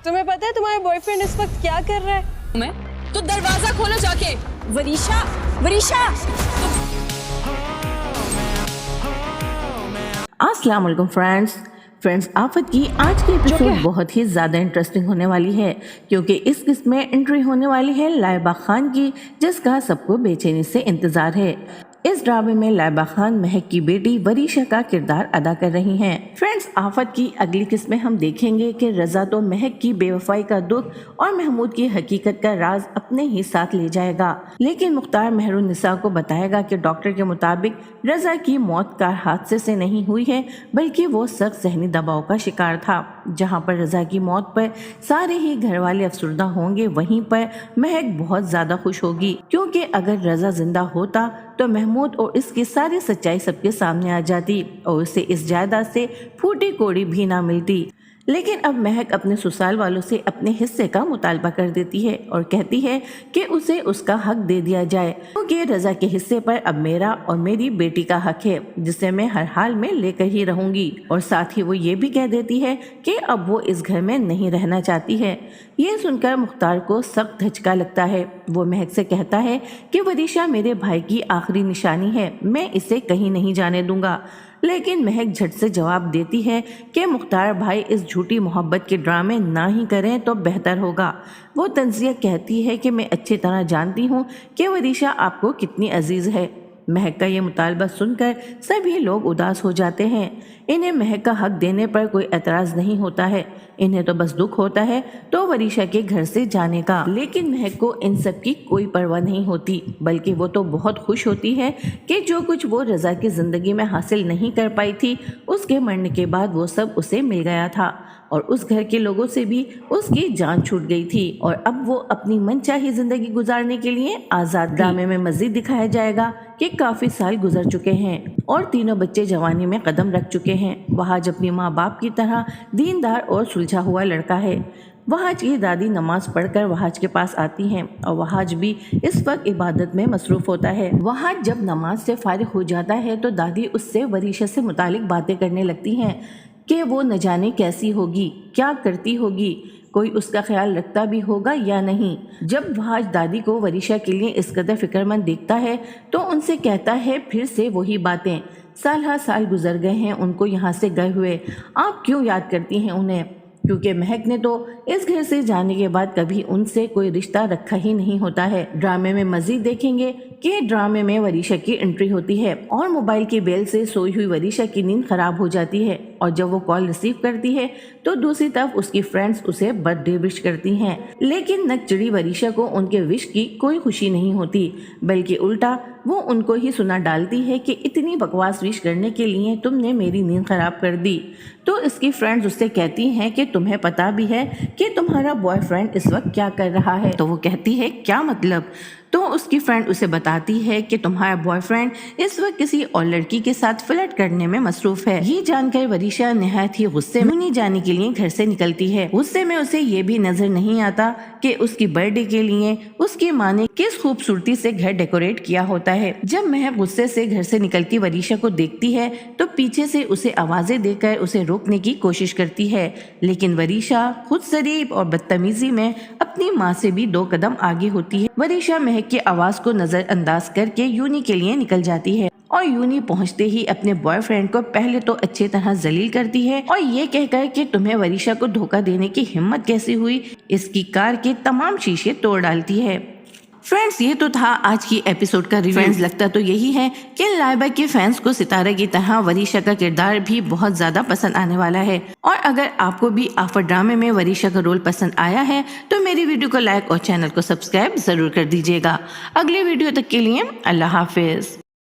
तुम्हें पता है तुम्हारा बॉयफ्रेंड इस वक्त क्या कर रहा है? मैं तो दरवाजा खोलो जाके। वरीशा, वरीशा। अस्सलाम वालेकुम फ्रेंड्स आफत की आज की एपिसोड बहुत ही ज़्यादा इंटरेस्टिंग होने वाली है क्योंकि इस किस्त में एंट्री होने वाली है लाइबा खान की, जिसका सबको बेचैनी से इंतजार है। इस ड्रामे में लाइबा खान महक की बेटी वरीशा का किरदार अदा कर रही हैं। फ्रेंड्स आफत की अगली किस्त में हम देखेंगे कि रजा तो महक की बेवफाई का दुख और महमूद की हकीकत का राज अपने ही साथ ले जाएगा, लेकिन मुख्तार मेहरुन्निसा को बताएगा कि डॉक्टर के मुताबिक रजा की मौत कार हादसे से नहीं हुई है, बल्कि वो सख्त ज़हनी दबाव का शिकार था। जहां पर रजा की मौत पर सारे ही घर वाले अफसरदा होंगे, वहीं पर महक बहुत ज़्यादा खुश होगी, क्योंकि अगर रजा जिंदा होता तो महमूद और इसकी सारी सच्चाई सबके सामने आ जाती और उसे इस जायदाद से फूटी कोड़ी भी ना मिलती। लेकिन अब महक अपने ससुराल वालों से अपने हिस्से का मुतालबा कर देती है और कहती है कि उसे उसका हक दे दिया जाए, क्योंकि रजा के हिस्से पर अब मेरा और मेरी बेटी का हक है, जिसे मैं हर हाल में लेकर ही रहूंगी। और साथ ही वो ये भी कह देती है कि अब वो इस घर में नहीं रहना चाहती है। ये सुनकर मुख्तार को सख्त धचका लगता है। वो महक से कहता है कि वरीशा मेरे भाई की आखिरी निशानी है, मैं इसे कहीं नहीं जाने दूंगा। लेकिन महक झट से जवाब देती है कि मुख्तार भाई इस झूठी मोहब्बत के ड्रामे ना ही करें तो बेहतर होगा। वो तंजिया कहती है कि मैं अच्छी तरह जानती हूँ कि वरीशा आपको कितनी अजीज है। महक का ये मुतालबा सुनकर सभी लोग उदास हो जाते हैं। इन्हें महक का हक देने पर कोई एतराज़ नहीं होता है, इन्हें तो बस दुख होता है तो वरीशा के घर से जाने का। लेकिन महक को इन सब की कोई परवाह नहीं होती, बल्कि वो तो बहुत खुश होती है कि जो कुछ वो रजा की ज़िंदगी में हासिल नहीं कर पाई थी, उसके मरने के बाद वो सब उसे मिल गया था और उस घर के लोगों से भी उसकी जान छूट गई थी और अब वो अपनी मनचाही जिंदगी गुजारने के लिए आज़ाद। ड्रामे में मजीद दिखाया जाएगा कि काफ़ी साल गुजर चुके हैं और तीनों बच्चे जवानी में कदम रख चुके हैं। वहाज अपने माँ बाप की तरह दीनदार और सुलझा हुआ लड़का है। वहाज की दादी नमाज पढ़कर वहाज के पास आती हैं और वहाज भी इस वक्त इबादत में मसरूफ होता है। वहाज जब नमाज से फारिग हो जाता है तो दादी उससे वरीशा से मुतालिक बातें करने लगती हैं कि वो न जाने कैसी होगी, क्या करती होगी, कोई उसका ख्याल रखता भी होगा या नहीं। जब वहाज दादी को वरीशा के लिए इस कदर फिक्रमंद देखता है तो उनसे कहता है फिर से वही बातें, साल हर साल गुजर गए हैं उनको यहाँ से गए हुए, आप क्यों याद करती हैं उन्हें? क्योंकि महक ने तो इस घर से जाने के बाद कभी उनसे कोई रिश्ता रखा ही नहीं होता है। ड्रामे में मजीद देखेंगे कि ड्रामे में वरीशा की एंट्री होती है और मोबाइल की बेल से सोई हुई वरीशा की नींद खराब हो जाती है और जब वो कॉल रिसीव करती है तो दूसरी तरफ उसकी फ्रेंड्स उसे बर्थडे विश करती हैं। लेकिन नकचड़ी वरीशा को उनके विश की कोई खुशी नहीं होती, बल्कि उल्टा वो उनको ही सुना डालती है कि इतनी बकवास विश करने के लिए तुमने मेरी नींद खराब कर दी। तो इसकी फ्रेंड्स उससे कहती हैं कि तुम्हें पता भी है कि तुम्हारा बॉयफ्रेंड इस वक्त क्या कर रहा है? तो वो कहती है क्या मतलब? तो उसकी फ्रेंड उसे बताती है कि तुम्हारा बॉयफ्रेंड इस वक्त किसी और लड़की के साथ फ्लर्ट करने में मसरूफ है। ये जानकर वरीशा निहायत ही गुस्से में नहीं जाने के लिए घर से निकलती है। गुस्से में उसे ये भी नजर नहीं आता कि उसकी बर्थडे के लिए उसकी माँ ने किस खूबसूरती से घर डेकोरेट किया होता है। जब महक गुस्से से घर से निकलती वरीशा को देखती है तो पीछे से उसे आवाजें देकर उसे रोकने की कोशिश करती है, लेकिन वरीशा खुद शरीफ और बदतमीजी में अपनी माँ से भी 2 कदम आगे होती है। वरीशा महक की आवाज को नजरअंदाज करके यूनी के लिए निकल जाती है और यूनी पहुंचते ही अपने बॉयफ्रेंड को पहले तो अच्छी तरह जलील करती है और ये कहकर कि तुम्हें वरीशा को धोखा देने की हिम्मत कैसे हुई, इसकी कार के तमाम शीशे तोड़ डालती है। फ्रेंड्स ये तो था आज की एपिसोड का रिव्यू। फ्रेंड्स लगता तो यही है कि लाइबा के फैंस को सितारे की तरह वरीशा का किरदार भी बहुत ज्यादा पसंद आने वाला है और अगर आपको भी आफत ड्रामे में वरीशा का रोल पसंद आया है तो मेरी वीडियो को लाइक और चैनल को सब्सक्राइब जरूर कर दीजिएगा। अगले वीडियो तक के लिए अल्लाह हाफिज।